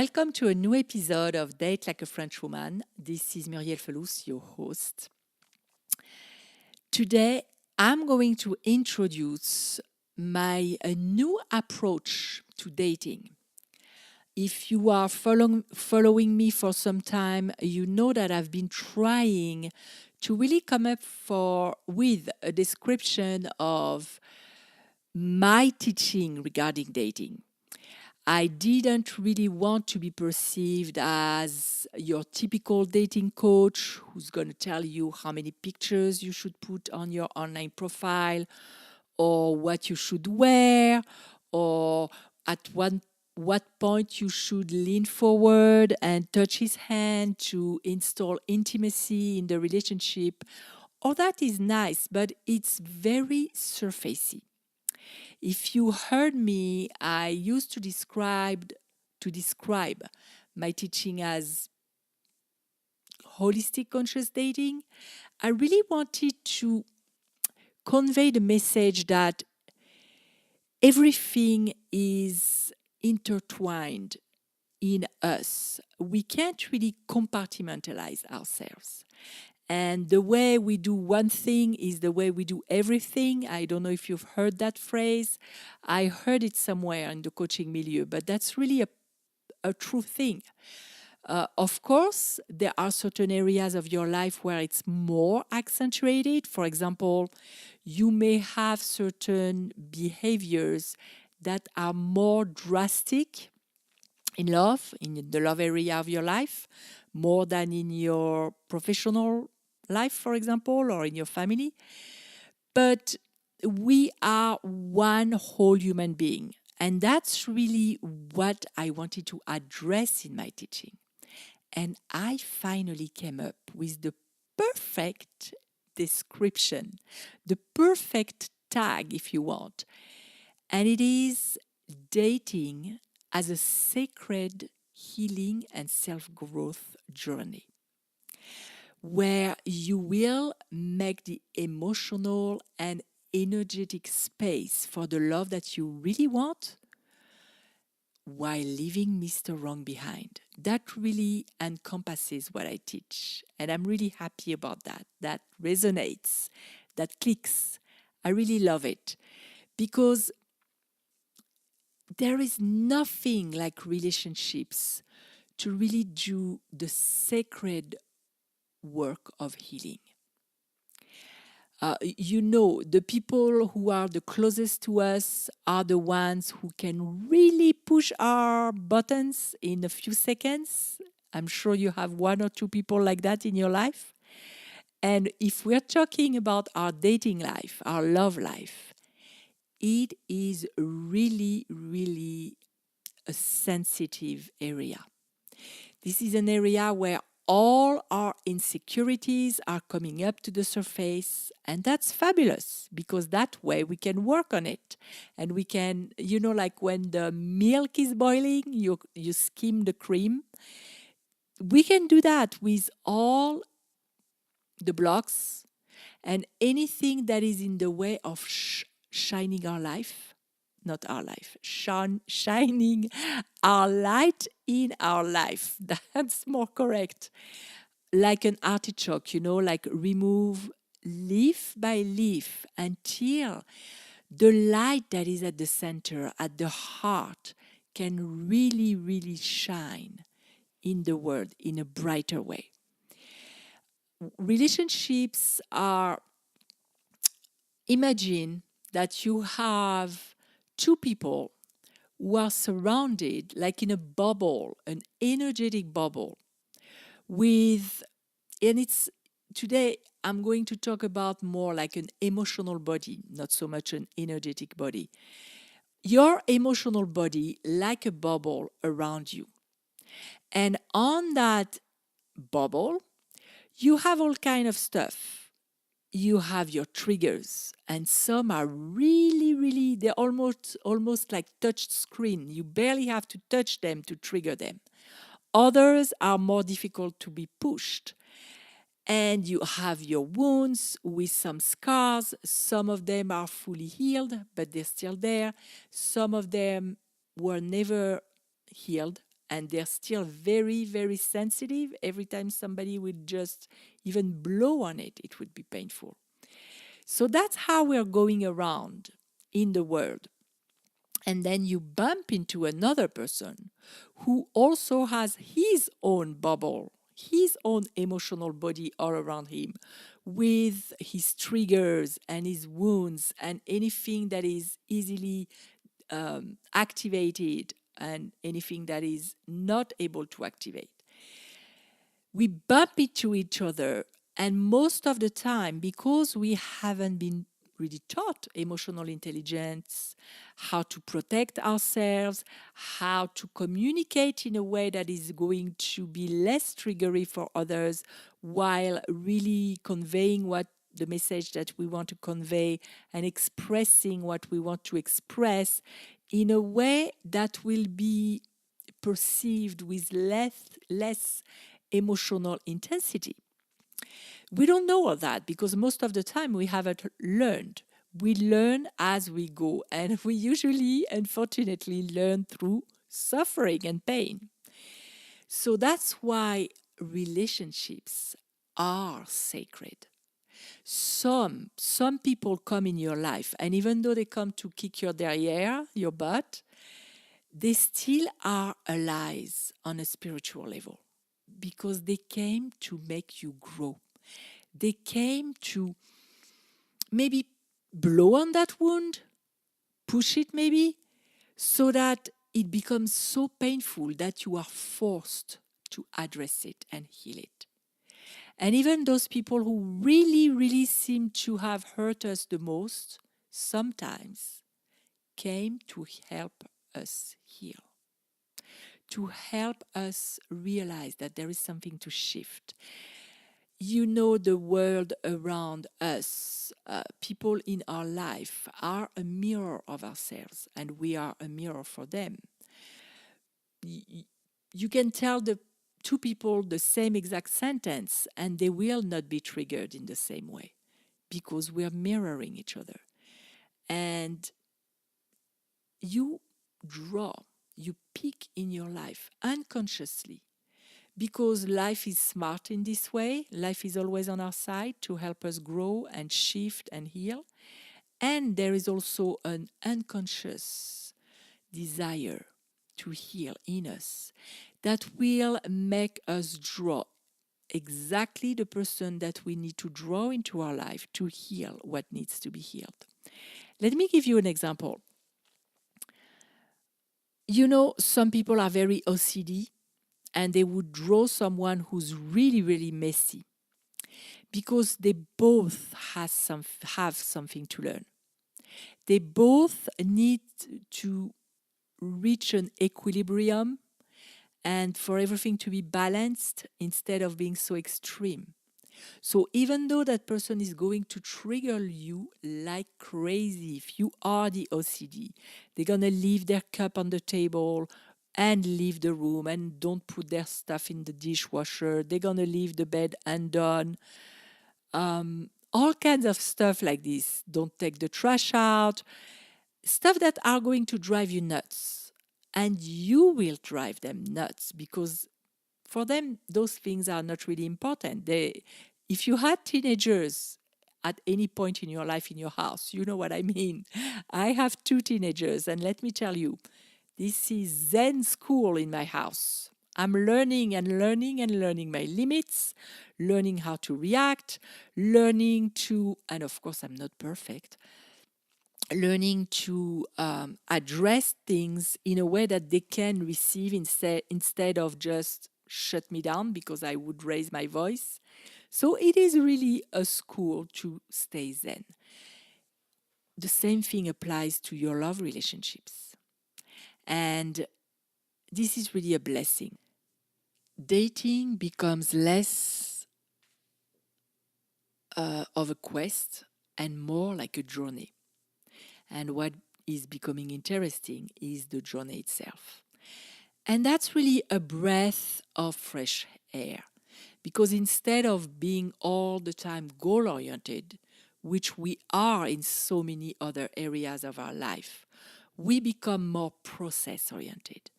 Welcome to a new episode of Date Like a French Woman. This is Murielle, your host. Today, I'm going to introduce my new approach to dating. If you are following me for some time, you know that I've been trying to really come up with a description of my teaching regarding dating. I didn't really want to be perceived as your typical dating coach who's going to tell you how many pictures you should put on your online profile, or what you should wear, or at what point you should lean forward and touch his hand to install intimacy in the relationship. All that is nice, but it's very surfacey. If you heard me, I used to describe my teaching as holistic conscious dating. I really wanted to convey the message that everything is intertwined in us. We can't really compartmentalize ourselves. And the way we do one thing is the way we do everything. I don't know if you've heard that phrase. I heard it somewhere in the coaching milieu, but that's really a true thing. Of course, there are certain areas of your life where it's more accentuated. For example, you may have certain behaviors that are more drastic in love, in the love area of your life, more than in your professional life, for example, or in your family. But we are one whole human being. And that's really what I wanted to address in my teaching. And I finally came up with the perfect description, the perfect tag, if you want. And it is dating as a sacred healing and self-growth journey, where you will make the emotional and energetic space for the love that you really want while leaving Mr. Wrong behind. That really encompasses what I teach. And I'm really happy about that. That resonates, that clicks. I really love it because there is nothing like relationships to really do the sacred work of healing. The people who are the closest to us are the ones who can really push our buttons in a few seconds. I'm sure you have one or two people like that in your life. And if we're talking about our dating life, our love life, it is really, really a sensitive area. This is an area where all our insecurities are coming up to the surface, and that's fabulous because that way we can work on it. And we can, like when the milk is boiling, you skim the cream. We can do that with all the blocks and anything that is in the way of shining our life, not our life, shining our light in our life. That's more correct. Like an artichoke, like remove leaf by leaf until the light that is at the center, at the heart, can really, really shine in the world in a brighter way. Relationships are, imagine that you have two people who are surrounded like in a bubble, an energetic bubble today I'm going to talk about more like an emotional body, not so much an energetic body. Your emotional body like a bubble around you. And on that bubble, you have all kind of stuff. You have your triggers, and some are really, really, they're almost like touch screen. You barely have to touch them to trigger them. Others are more difficult to be pushed. And you have your wounds with some scars. Some of them are fully healed, but they're still there. Some of them were never healed and they're still very, very sensitive. Every time somebody would just even blow on it, it would be painful. So that's how we're going around in the world. And then you bump into another person who also has his own bubble, his own emotional body all around him, with his triggers and his wounds and anything that is easily activated and anything that is not able to activate. We bump into each other, and most of the time, because we haven't been really taught emotional intelligence, how to protect ourselves, how to communicate in a way that is going to be less triggery for others while really conveying what the message that we want to convey and expressing what we want to express in a way that will be perceived with less emotional intensity. We don't know all that because most of the time we haven't learned. We learn as we go, and we usually, unfortunately, learn through suffering and pain. So that's why relationships are sacred. Some people come in your life, and even though they come to kick your derriere, your butt, they still are allies on a spiritual level because they came to make you grow. They came to maybe blow on that wound, push it maybe, so that it becomes so painful that you are forced to address it and heal it. And even those people who really, really seem to have hurt us the most sometimes came to help us heal, to help us realize that there is something to shift. You know, the world around us, people in our life are a mirror of ourselves, and we are a mirror for them. You can tell the two people the same exact sentence, and they will not be triggered in the same way because we're mirroring each other. And you draw, you pick in your life unconsciously because life is smart in this way. Life is always on our side to help us grow and shift and heal. And there is also an unconscious desire to heal in us that will make us draw exactly the person that we need to draw into our life to heal what needs to be healed. Let me give you an example. You know, some people are very OCD and they would draw someone who's really, really messy because they both have something to learn. They both need to reach an equilibrium and for everything to be balanced instead of being so extreme. So even though that person is going to trigger you like crazy, if you are the OCD, they're going to leave their cup on the table and leave the room and don't put their stuff in the dishwasher. They're going to leave the bed undone. All kinds of stuff like this. Don't take the trash out. Stuff that are going to drive you nuts. And you will drive them nuts because for them, those things are not really important. If you had teenagers at any point in your life in your house, you know what I mean. I have two teenagers, and let me tell you, this is Zen school in my house. I'm learning and learning and learning my limits, learning how to react, learning to, and of course, I'm not perfect, learning to address things in a way that they can receive instead of just shut me down because I would raise my voice. So it is really a school to stay zen. The same thing applies to your love relationships. And this is really a blessing. Dating becomes less of a quest and more like a journey. And what is becoming interesting is the journey itself. And that's really a breath of fresh air. Because instead of being all the time goal-oriented, which we are in so many other areas of our life, we become more process-oriented,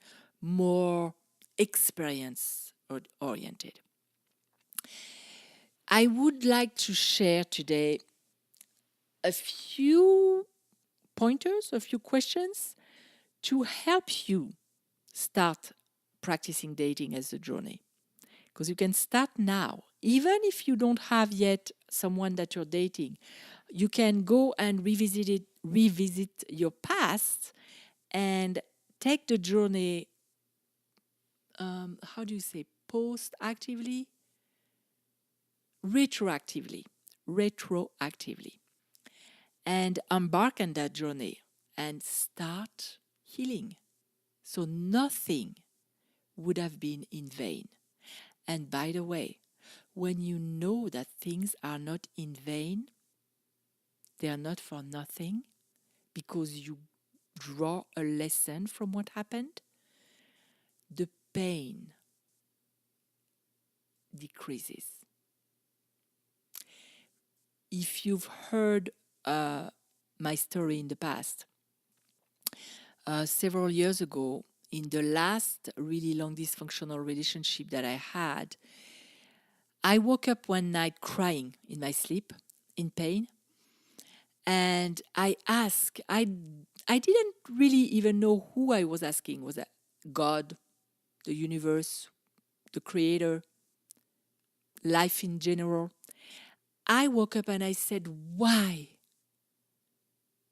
more experience oriented. I would like to share today a few pointers, a few questions to help you start practicing dating as a journey. Because you can start now. Even if you don't have yet someone that you're dating, you can go and revisit your past and take the journey, how do you say, post-actively? Retroactively, and embark on that journey and start healing. So nothing would have been in vain. And by the way, when you know that things are not in vain, they are not for nothing, because you draw a lesson from what happened, the pain decreases. If you've heard my story in the past, several years ago, in the last really long dysfunctional relationship that I had, I woke up one night crying in my sleep, in pain, and I asked, I didn't really even know who I was asking. Was that God, the universe, the creator, life in general? I woke up and I said, why?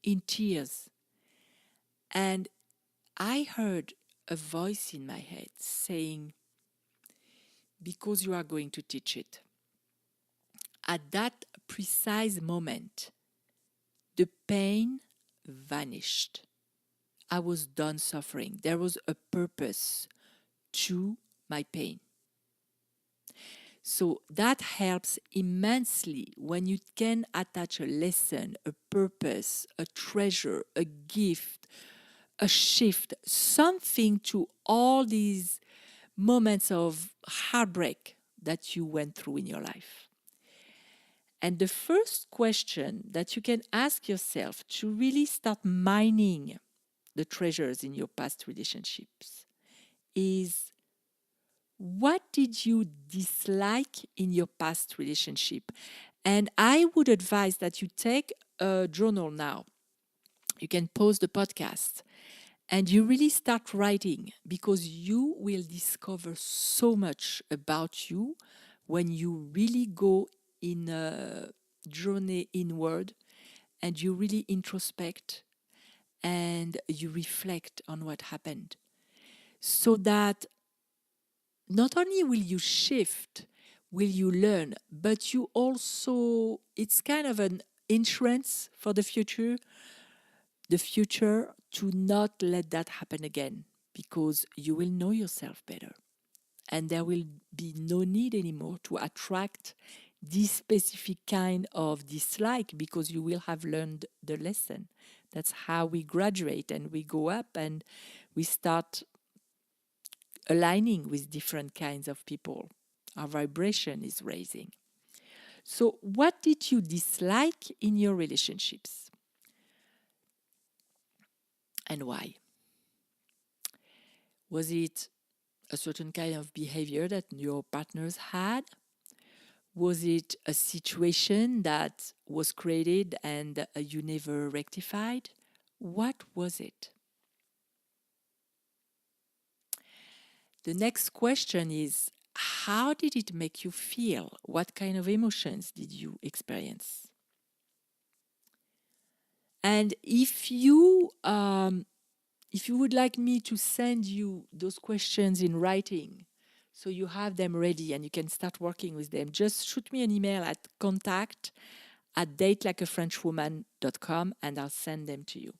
In tears. And I heard a voice in my head saying, because you are going to teach it. At that precise moment, the pain vanished. I was done suffering. There was a purpose to my pain. So that helps immensely when you can attach a lesson, a purpose, a treasure, a gift, a shift, something to all these moments of heartbreak that you went through in your life. And the first question that you can ask yourself to really start mining the treasures in your past relationships is, what did you dislike in your past relationship? And I would advise that you take a journal now. You can pause the podcast and you really start writing, because you will discover so much about you when you really go in a journey inward and you really introspect and you reflect on what happened, so that not only will you shift, will you learn, but you also, it's kind of an insurance for the future to not let that happen again, because you will know yourself better. And there will be no need anymore to attract this specific kind of dislike, because you will have learned the lesson. That's how we graduate and we go up and we start aligning with different kinds of people. Our vibration is raising. So, what did you dislike in your relationships? And why? Was it a certain kind of behavior that your partners had? Was it a situation that was created and you never rectified? What was it? The next question is, how did it make you feel? What kind of emotions did you experience? And if you would like me to send you those questions in writing, so you have them ready and you can start working with them, just shoot me an email at contact@datelikeafrenchwoman.com and I'll send them to you.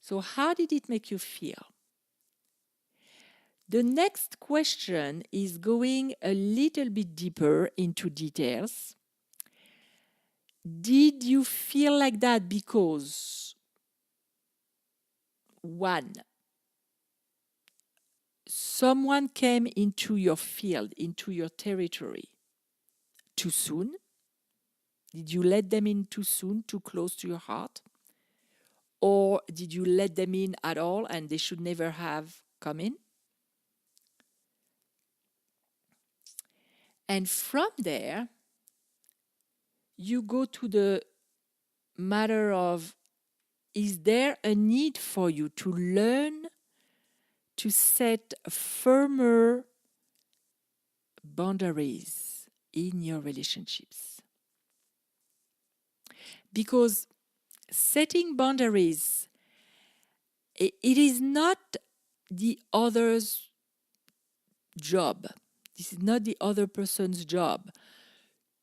So how did it make you feel? The next question is going a little bit deeper into details. Did you feel like that because, one, someone came into your field, into your territory too soon? Did you let them in too soon, too close to your heart? Or did you let them in at all and they should never have come in? And from there, you go to the matter of, is there a need for you to learn to set firmer boundaries in your relationships? Because setting boundaries, it is not the other's job. This is not the other person's job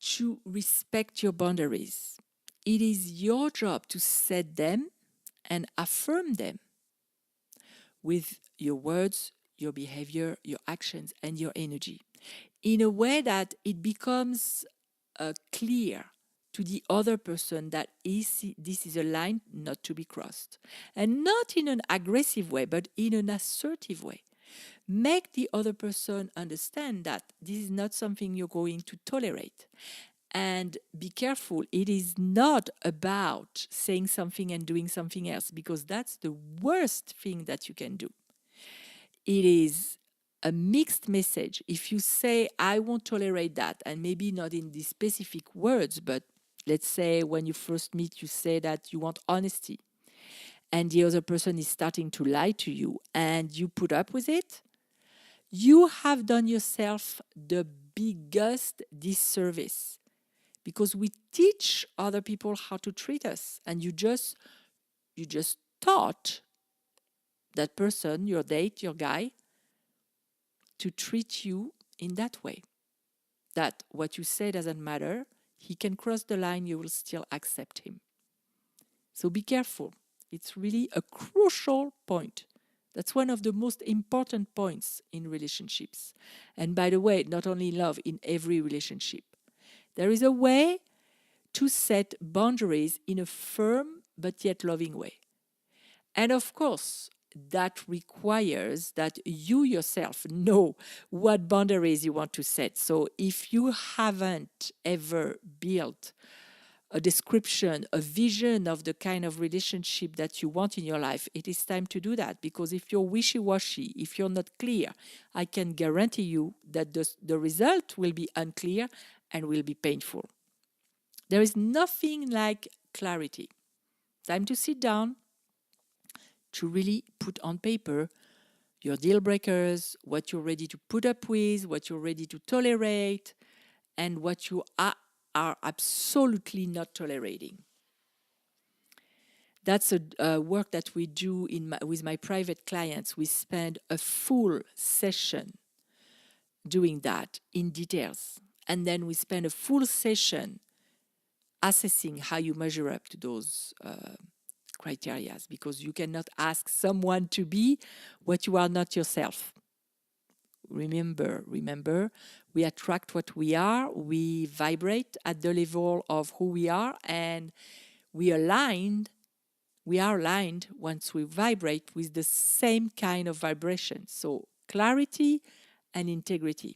to respect your boundaries. It is your job to set them and affirm them with your words, your behavior, your actions, and your energy in a way that it becomes clear to the other person that this is a line not to be crossed. And not in an aggressive way, but in an assertive way. Make the other person understand that this is not something you're going to tolerate. And be careful, it is not about saying something and doing something else, because that's the worst thing that you can do. It is a mixed message. If you say, I won't tolerate that, and maybe not in these specific words, but let's say when you first meet, you say that you want honesty, and the other person is starting to lie to you, and you put up with it, you have done yourself the biggest disservice, because we teach other people how to treat us, and you just taught that person, your date, your guy, to treat you in that way. That what you say doesn't matter. He can cross the line, you will still accept him. So be careful. It's really a crucial point. That's one of the most important points in relationships. And by the way, not only in love, in every relationship. There is a way to set boundaries in a firm but yet loving way. And of course, that requires that you yourself know what boundaries you want to set. So if you haven't ever built a description, a vision of the kind of relationship that you want in your life, it is time to do that. Because if you're wishy-washy, if you're not clear, I can guarantee you that the result will be unclear and will be painful. There is nothing like clarity. Time to sit down, to really put on paper your deal breakers, what you're ready to put up with, what you're ready to tolerate, and what you are absolutely not tolerating. That's a work that we do with my private clients. We spend a full session doing that in details. And then we spend a full session assessing how you measure up to those criteria, because you cannot ask someone to be what you are not yourself. Remember, we attract what we are, we vibrate at the level of who we are, and we are aligned once we vibrate with the same kind of vibration. So clarity and integrity.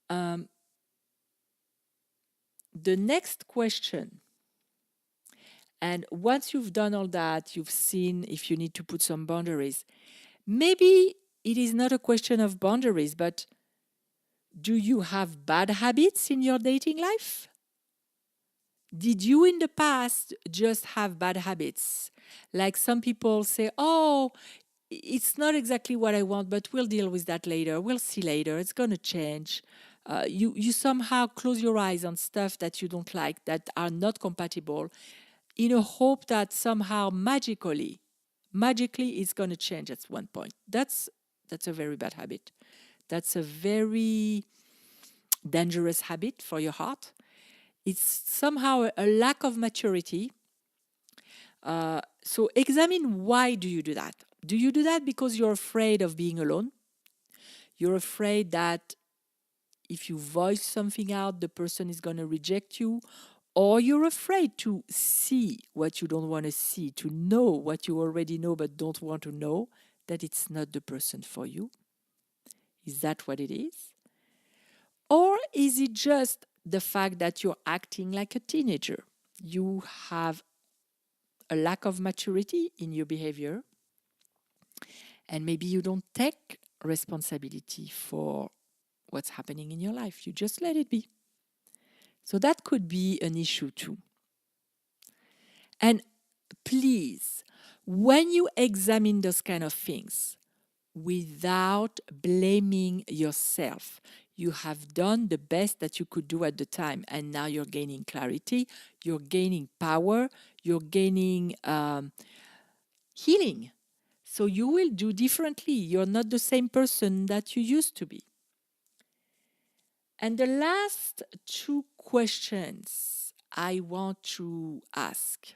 The next question, and once you've done all that, you've seen if you need to put some boundaries, maybe it is not a question of boundaries, but do you have bad habits in your dating life? Did you in the past just have bad habits? Like some people say, oh, it's not exactly what I want, but we'll deal with that later. We'll see later. It's going to change. You somehow close your eyes on stuff that you don't like, that are not compatible, in a hope that somehow magically it's going to change at one point. That's a very bad habit. That's a very dangerous habit for your heart. It's somehow a lack of maturity. So examine, why do you do that? Do you do that because you're afraid of being alone? You're afraid that if you voice something out, the person is going to reject you? Or you're afraid to see what you don't want to see, to know what you already know but don't want to know, that it's not the person for you? Is that what it is? Or is it just the fact that you're acting like a teenager? You have a lack of maturity in your behavior, and maybe you don't take responsibility for what's happening in your life. You just let it be. So that could be an issue too. And please, when you examine those kind of things, without blaming yourself, you have done the best that you could do at the time, and now you're gaining clarity, you're gaining power, you're gaining healing. So you will do differently. You're not the same person that you used to be. And the last two questions I want to ask.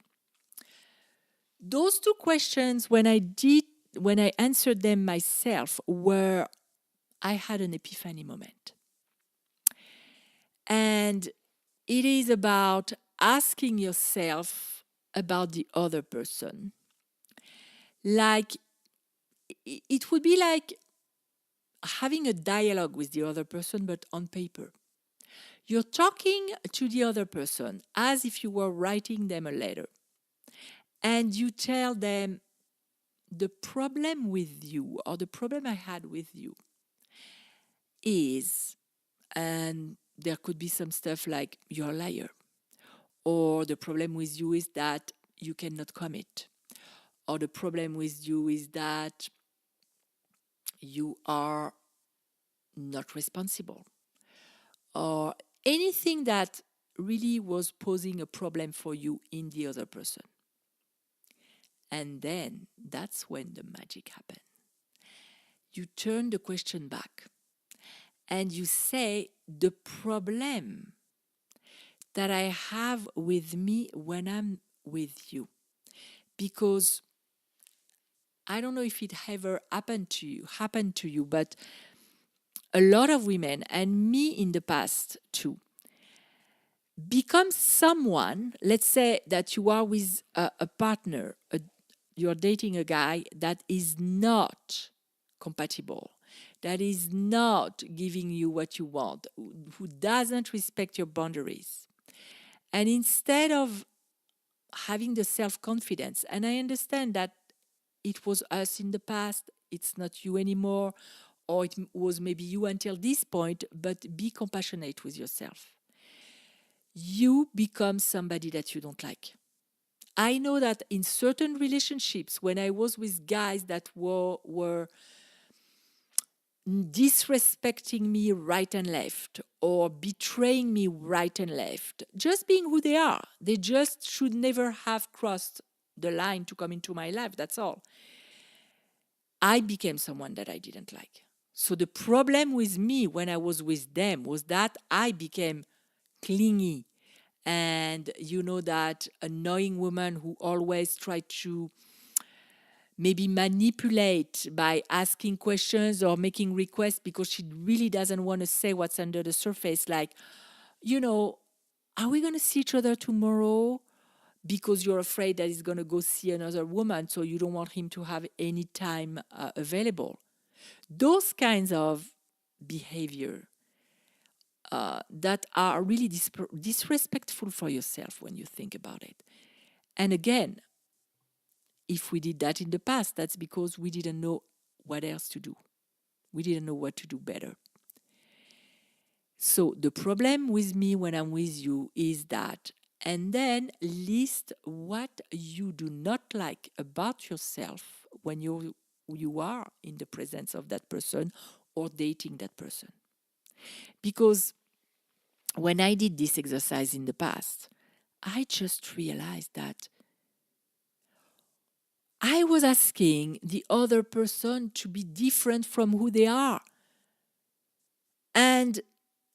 Those two questions, when I answered them myself, were I had an epiphany moment. And it is about asking yourself about the other person. Like, it would be like having a dialogue with the other person, but on paper. You're talking to the other person as if you were writing them a letter. And you tell them, the problem with you, or the problem I had with you, is, and there could be some stuff like, you're a liar. Or the problem with you is that you cannot commit. Or the problem with you is that you are not responsible. Or anything that really was posing a problem for you in the other person. And then that's when the magic happened. You turn the question back and you say, the problem that I have with me when I'm with you. Because I don't know if it ever happened to you, but a lot of women, and me in the past too, become someone. Let's say that you are with a partner, you're dating a guy that is not compatible, that is not giving you what you want, who doesn't respect your boundaries. And instead of having the self-confidence, and I understand that it was us in the past, it's not you anymore, or it was maybe you until this point, but be compassionate with yourself. You become somebody that you don't like. I know that in certain relationships, when I was with guys that were disrespecting me right and left, or betraying me right and left, just being who they are, they just should never have crossed the line to come into my life, that's all. I became someone that I didn't like. So the problem with me when I was with them was that I became clingy, and that annoying woman who always tried to maybe manipulate by asking questions or making requests because she really doesn't want to say what's under the surface. Like, are we going to see each other tomorrow? Because you're afraid that he's going to go see another woman, so you don't want him to have any time available. Those kinds of behavior that are really disrespectful for yourself when you think about it. And again, if we did that in the past, that's because we didn't know what else to do. We didn't know what to do better. So the problem with me when I'm with you is that, and then list what you do not like about yourself when you are in the presence of that person or dating that person. Because when I did this exercise in the past, I just realized that I was asking the other person to be different from who they are. And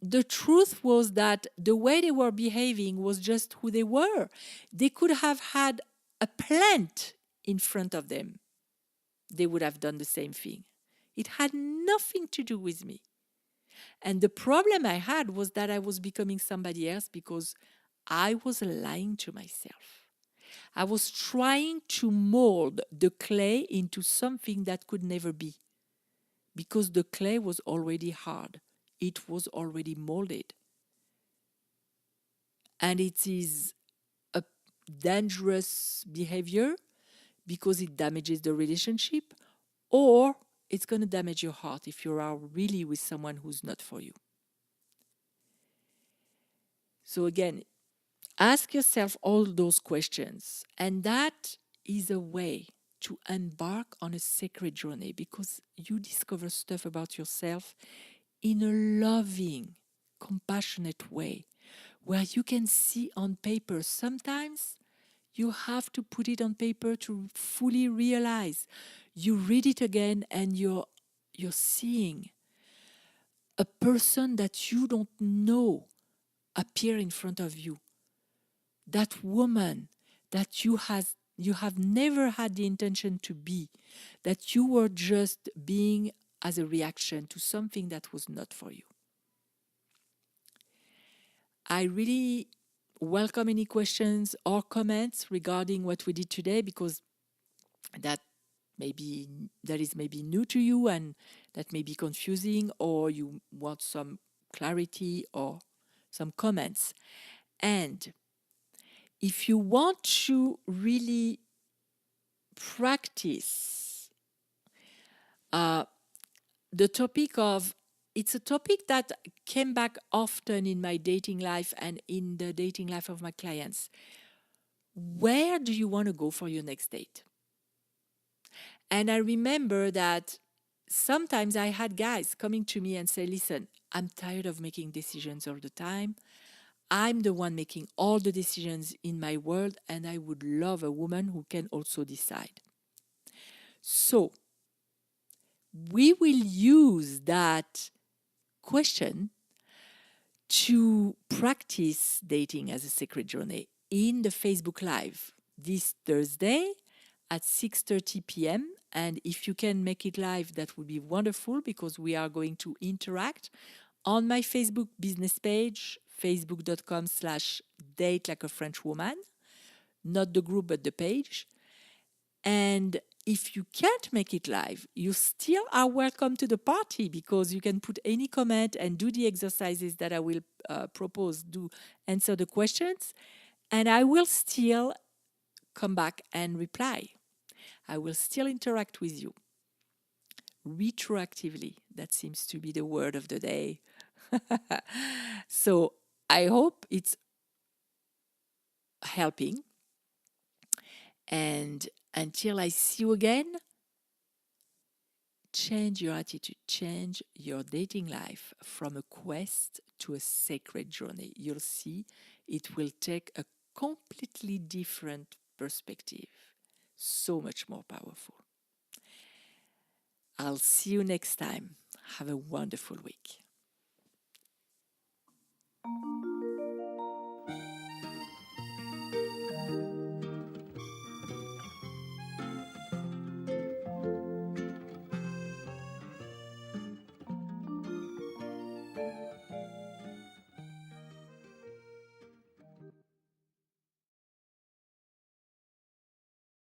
the truth was that the way they were behaving was just who they were. They could have had a plant in front of them. They would have done the same thing. It had nothing to do with me. And the problem I had was that I was becoming somebody else because I was lying to myself. I was trying to mold the clay into something that could never be, because the clay was already hard. It was already molded. And it is a dangerous behavior because it damages the relationship, or it's going to damage your heart if you are really with someone who's not for you. So again, ask yourself all those questions, and that is a way to embark on a sacred journey, because you discover stuff about yourself in a loving, compassionate way, where you can see on paper. Sometimes you have to put it on paper to fully realize. You read it again and you're seeing a person that you don't know appear in front of you. That woman that you have never had the intention to be, that you were just being as a reaction to something that was not for you. I really welcome any questions or comments regarding what we did today, because that is maybe new to you and that may be confusing, or you want some clarity or some comments. And if you want to really practice the topic of, it's a topic that came back often in my dating life and in the dating life of my clients. Where do you want to go for your next date? And I remember that sometimes I had guys coming to me and say, listen, I'm tired of making decisions all the time. I'm the one making all the decisions in my world, and I would love a woman who can also decide. So we will use that question to practice dating as a sacred journey in the Facebook Live this Thursday at 6:30 p.m. And if you can make it live, that would be wonderful, because we are going to interact on my Facebook business page, facebook.com/date like a French woman, not the group, but the page. And if you can't make it live, you still are welcome to the party, because you can put any comment and do the exercises that I will propose, answer the questions, and I will still come back and reply. I will still interact with you. Retroactively, that seems to be the word of the day. So I hope it's helping. And until I see you again, change your attitude, change your dating life from a quest to a sacred journey. You'll see it will take a completely different perspective, so much more powerful. I'll see you next time. Have a wonderful week.